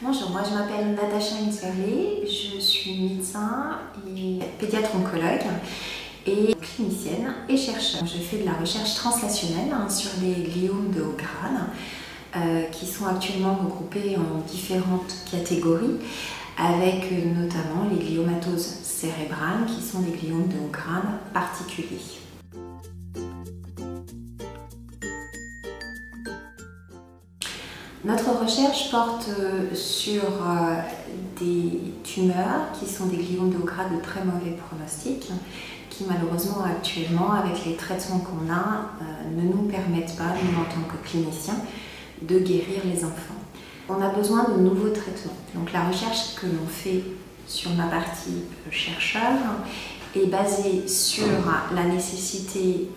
Bonjour, moi je m'appelle Natacha Hinsverlet, je suis médecin et pédiatre oncologue et clinicienne et chercheur. Je fais de la recherche translationnelle sur les gliomes de haut grade qui sont actuellement regroupés en différentes catégories avec notamment les gliomatoses cérébrales qui sont des gliomes de haut grade particuliers. Notre recherche porte sur des tumeurs qui sont des gliomes de haut grade de très mauvais pronostic, qui malheureusement actuellement, avec les traitements qu'on a, ne nous permettent pas, nous en tant que cliniciens, de guérir les enfants. On a besoin de nouveaux traitements. Donc la recherche que l'on fait sur ma partie chercheur est basée sur la nécessité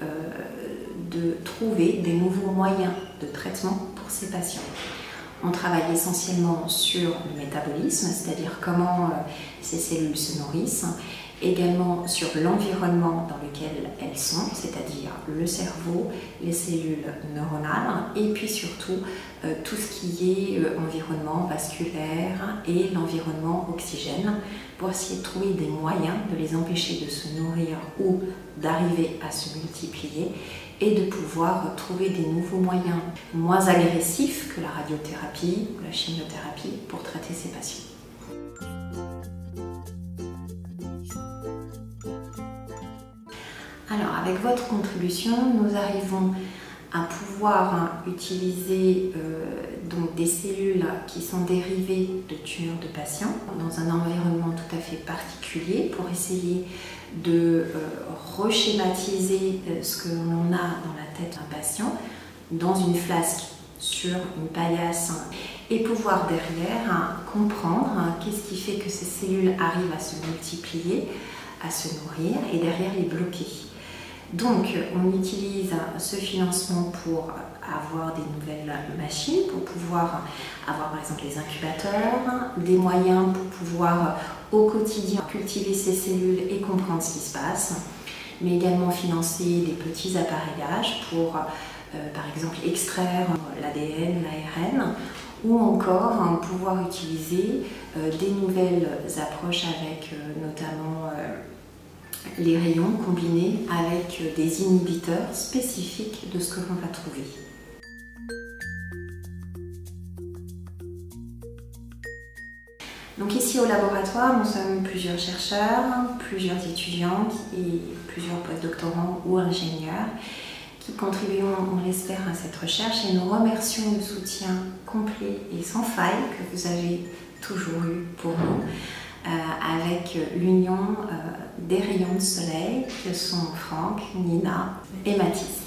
de trouver des nouveaux moyens de traitement pour ces patients. On travaille essentiellement sur le métabolisme, c'est-à-dire comment ces cellules se nourrissent, également sur l'environnement dans lequel elles sont, c'est-à-dire le cerveau, les cellules neuronales, et puis surtout tout ce qui est environnement vasculaire et l'environnement oxygène, pour essayer de trouver des moyens de les empêcher de se nourrir ou d'arriver à se multiplier, et de pouvoir trouver des nouveaux moyens moins agressifs que la radiothérapie ou la chimiothérapie pour traiter ces patients. Alors, avec votre contribution, nous arrivons à pouvoir utiliser donc des cellules qui sont dérivées de tumeurs de patients dans un environnement tout à fait particulier pour essayer de reschématiser ce que l'on a dans la tête d'un patient dans une flasque sur une paillasse et pouvoir derrière comprendre qu'est-ce qui fait que ces cellules arrivent à se multiplier, à se nourrir et derrière les bloquer. Donc, on utilise ce financement pour avoir des nouvelles machines, pour pouvoir avoir par exemple les incubateurs, des moyens pour pouvoir au quotidien cultiver ces cellules et comprendre ce qui se passe, mais également financer des petits appareillages pour par exemple extraire l'ADN, l'ARN, ou encore pouvoir utiliser des nouvelles approches avec notamment les rayons combinés avec des inhibiteurs spécifiques de ce que l'on va trouver. Donc ici au laboratoire, nous sommes plusieurs chercheurs, plusieurs étudiants et plusieurs postdoctorants ou ingénieurs qui contribuons, on l'espère, à cette recherche et nous remercions du soutien complet et sans faille que vous avez toujours eu pour nous. Avec l'union des rayons de soleil que sont Franck, Nina et Mathis.